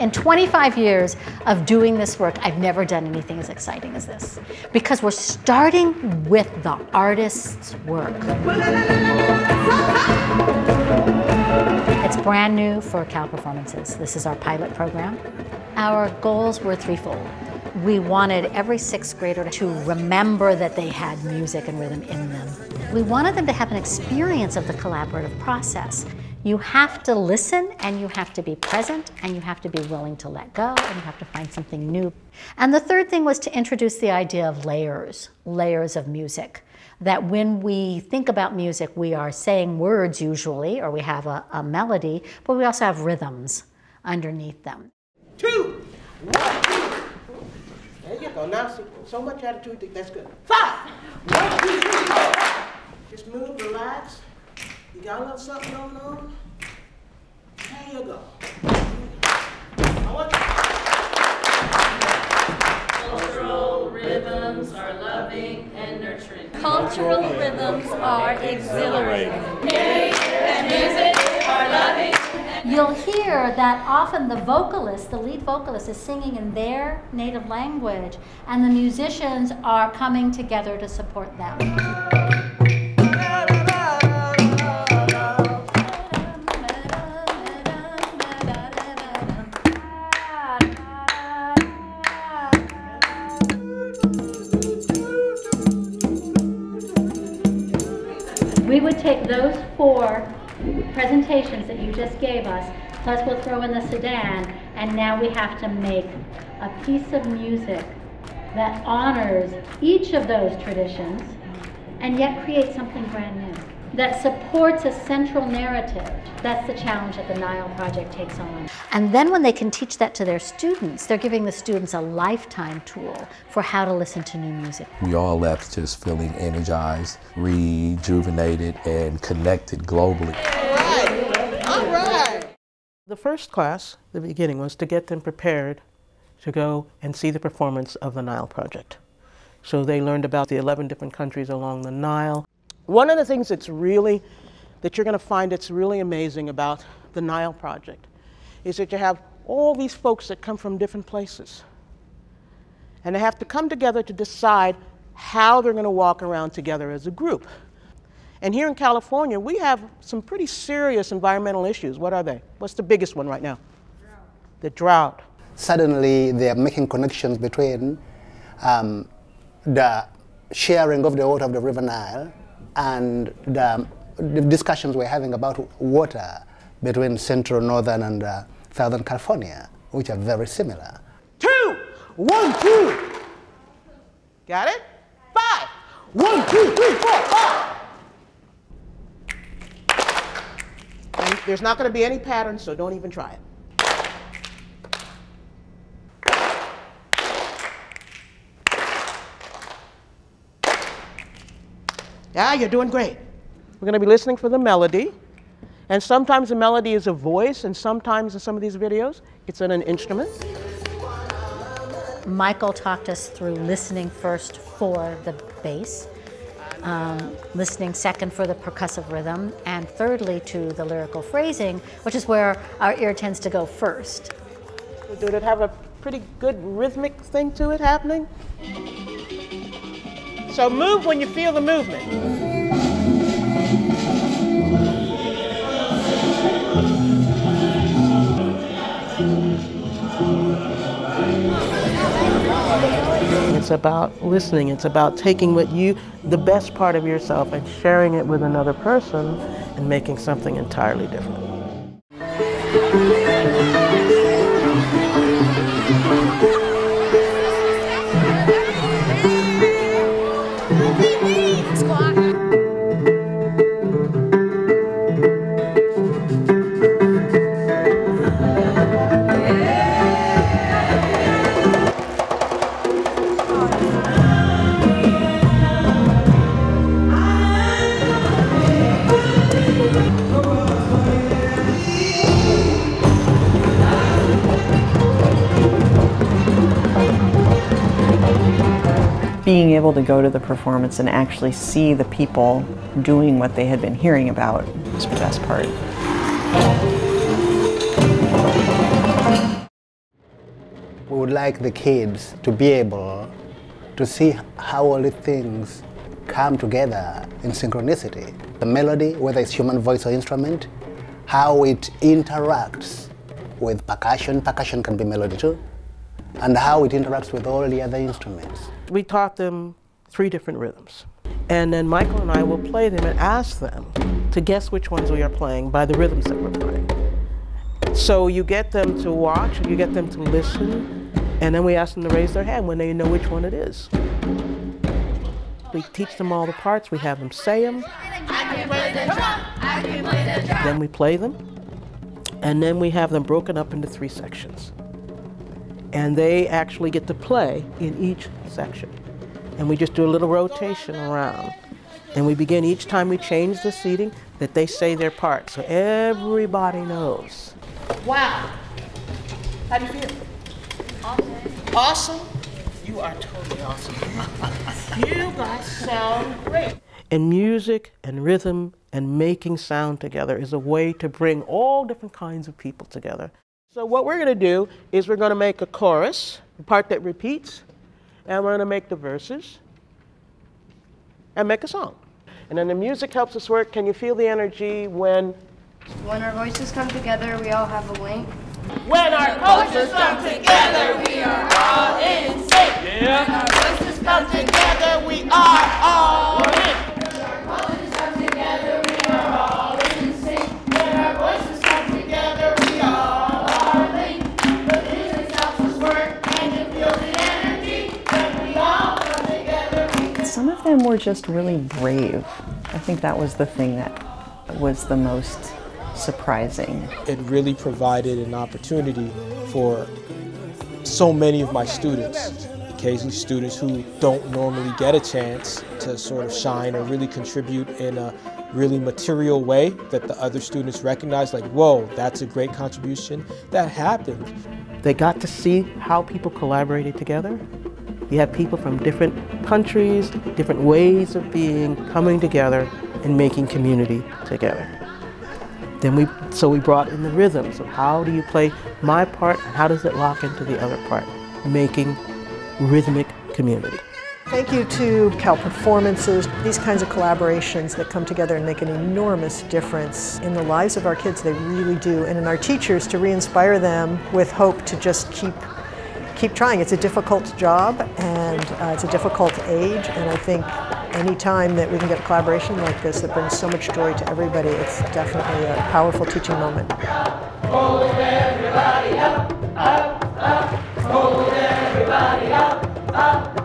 In 25 years of doing this work, I've never done anything as exciting as this, because we're starting with the artist's work. It's brand new for Cal Performances. This is our pilot program. Our goals were threefold. We wanted every sixth grader to remember that they had music and rhythm in them. We wanted them to have an experience of the collaborative process. You have to listen, and you have to be present, and you have to be willing to let go, and you have to find something new. And the third thing was to introduce the idea of layers of music. That when we think about music, we are saying words usually, or we have a melody, but we also have rhythms underneath them. 2, 1, 2. There you go. Now, so much attitude, that's good. 5, 1, 2, 3, 4. Just move, relax. You got a little something going on? There you go. I want Cultural rhythms are loving and nurturing. Cultural rhythms are exhilarating. And music are loving. You'll hear that often the vocalist, the lead vocalist, is singing in their native language, and the musicians are coming together to support them. We would take those 4 presentations that you just gave us, plus we'll throw in the sedan, and now we have to make a piece of music that honors each of those traditions and yet creates something brand new, that supports a central narrative. That's the challenge that the Nile Project takes on. And then when they can teach that to their students, they're giving the students a lifetime tool for how to listen to new music. We all left just feeling energized, rejuvenated, and connected globally. All right. The first class, the beginning, was to get them prepared to go and see the performance of the Nile Project. So they learned about the 11 different countries along the Nile. One of the things that you're going to find that's really amazing about the Nile Project is that you have all these folks that come from different places. And they have to come together to decide how they're going to walk around together as a group. And here in California, we have some pretty serious environmental issues. What are they? What's the biggest one right now? Drought. The drought. Suddenly, they are making connections between the sharing of the water of the River Nile and the discussions we're having about water between central, northern, and southern California, which are very similar. 2, 1, 2. Got it? 5. 1, 2, 3, 4, 5. And there's not going to be any pattern, so don't even try it. Yeah, you're doing great. We're going to be listening for the melody. And sometimes the melody is a voice, and sometimes in some of these videos, it's in an instrument. Michael talked us through listening first for the bass, listening second for the percussive rhythm, and thirdly to the lyrical phrasing, which is where our ear tends to go first. Did it have a pretty good rhythmic thing to it happening? So move when you feel the movement. It's about listening. It's about taking the best part of yourself and sharing it with another person and making something entirely different. Being able to go to the performance and actually see the people doing what they had been hearing about was the best part. would like the kids to be able to see how all the things come together in synchronicity. The melody, whether it's human voice or instrument, how it interacts with percussion. Percussion can be melody too. And how it interacts with all the other instruments. We taught them 3 different rhythms. And then Michael and I will play them and ask them to guess which ones we are playing by the rhythms that we're playing. So you get them to watch, you get them to listen, and then we ask them to raise their hand when they know which one it is. We teach them all the parts, we have them say them. Then we play them, and then we have them broken up into 3 sections. And they actually get to play in each section. And we just do a little rotation around. And we begin each time we change the seating that they say their part, so everybody knows. Wow. How do you feel? Awesome. Awesome? You are totally awesome. You guys sound great. And music and rhythm and making sound together is a way to bring all different kinds of people together. So what we're going to do is we're going to make a chorus, the part that repeats, and we're going to make the verses and make a song. And then the music helps us work. Can you feel the energy when our voices come together, we all have a link. When our cultures come together, we are all in sync. Yeah. When our voices come together, we are all in. When our cultures come together, we are all in sync. When our voices come together, we all are linked. The music helps us work, and you feel the energy. When we all come together, Some of them were just really brave. I think that was the thing that was the most surprising. It really provided an opportunity for so many of my students, occasionally students who don't normally get a chance to sort of shine or really contribute in a really material way that the other students recognize, like, whoa, that's a great contribution. That happened. they got to see how people collaborated together. You have people from different countries, different ways of being, coming together and making community together. Then so we brought in the rhythms of how do you play my part and how does it lock into the other part, making rhythmic community. Thank you to Cal Performances. These kinds of collaborations that come together and make an enormous difference in the lives of our kids, they really do, and in our teachers to re-inspire them with hope to just keep trying. It's a difficult job and it's a difficult age, and I think any time that we can get a collaboration like this that brings so much joy to everybody, it's definitely a powerful teaching moment. Hold everybody up, up, up. Hold everybody up, up.